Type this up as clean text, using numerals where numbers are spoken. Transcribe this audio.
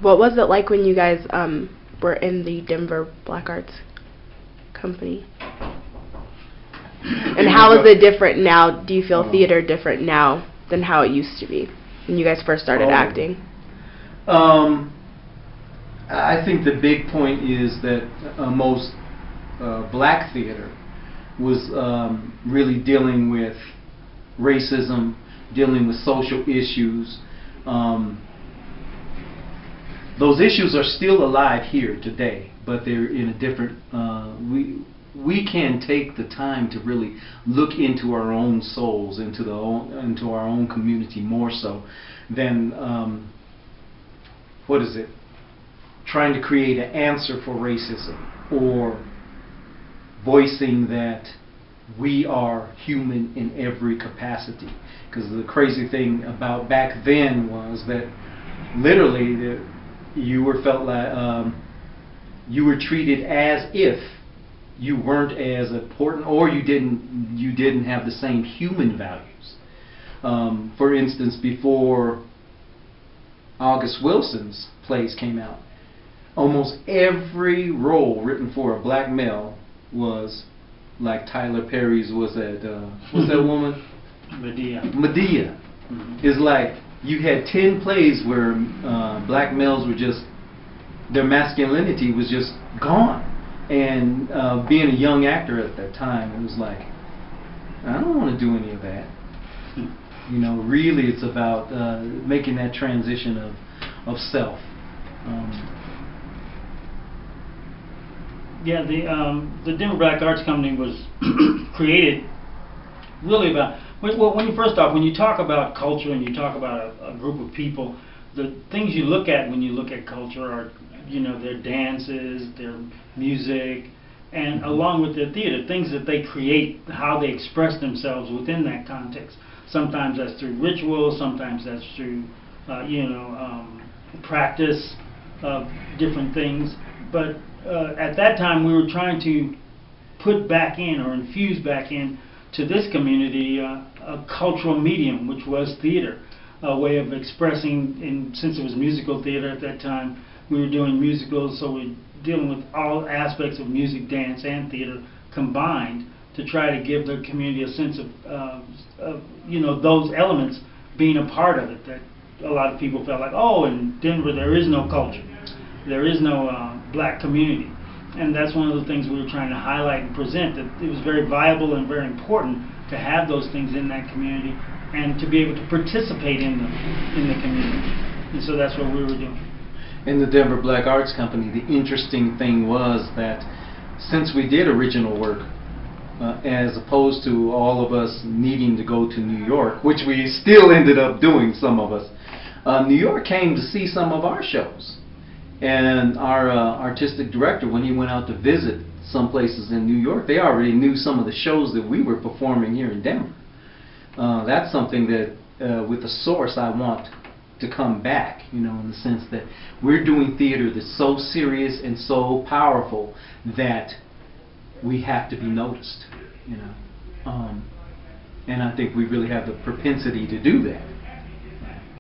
What was it like when you guys were in the Denver Black Arts Company? And how is it different now? Do you feel theater different now than how it used to be when you guys first started acting? I think the big point is that most black theater was really dealing with racism, dealing with social issues. Those issues are still alive here today, but they're in a different. We can take the time to really look into our own souls, into our own community more so than trying to create an answer for racism or voicing that we are human in every capacity. Because the crazy thing about back then was that literally you were felt like you were treated as if you weren't as important, or you didn't have the same human values. For instance, before August Wilson's plays came out, almost every role written for a black male was like Tyler Perry's. Was that woman? Medea. Medea. Is like you had 10 plays where black males were just, their masculinity was just gone. And being a young actor at that time, it was like, I don't want to do any of that. You know, really it's about making that transition of self. Yeah, the Denver Black Arts Company was created really about, well, when you first off, when you talk about culture and you talk about a group of people, the things you look at when you look at culture are, you know, their dances, their music, and along with their theater, things that they create, how they express themselves within that context. Sometimes that's through ritual, sometimes that's through, practice of different things. But at that time, we were trying to put back in or infuse back in to this community a cultural medium, which was theater, a way of expressing. Since it was musical theater at that time, we were doing musicals, so we're dealing with all aspects of music, dance, and theater combined to try to give the community a sense of those elements being a part of it. That a lot of people felt like, oh, in Denver there is no culture, there is no black community, and that's one of the things we were trying to highlight and present, that it was very viable and very important to have those things in that community and to be able to participate in them in the community. And so that's what we were doing. In the Denver Black Arts Company, the interesting thing was that since we did original work, as opposed to all of us needing to go to New York, which we still ended up doing, some of us, New York came to see some of our shows. And our artistic director, when he went out to visit some places in New York, they already knew some of the shows that we were performing here in Denver. That's something that, with the source, I want to come back, you know, in the sense that we're doing theater that's so serious and so powerful that we have to be noticed, you know. And I think we really have the propensity to do that.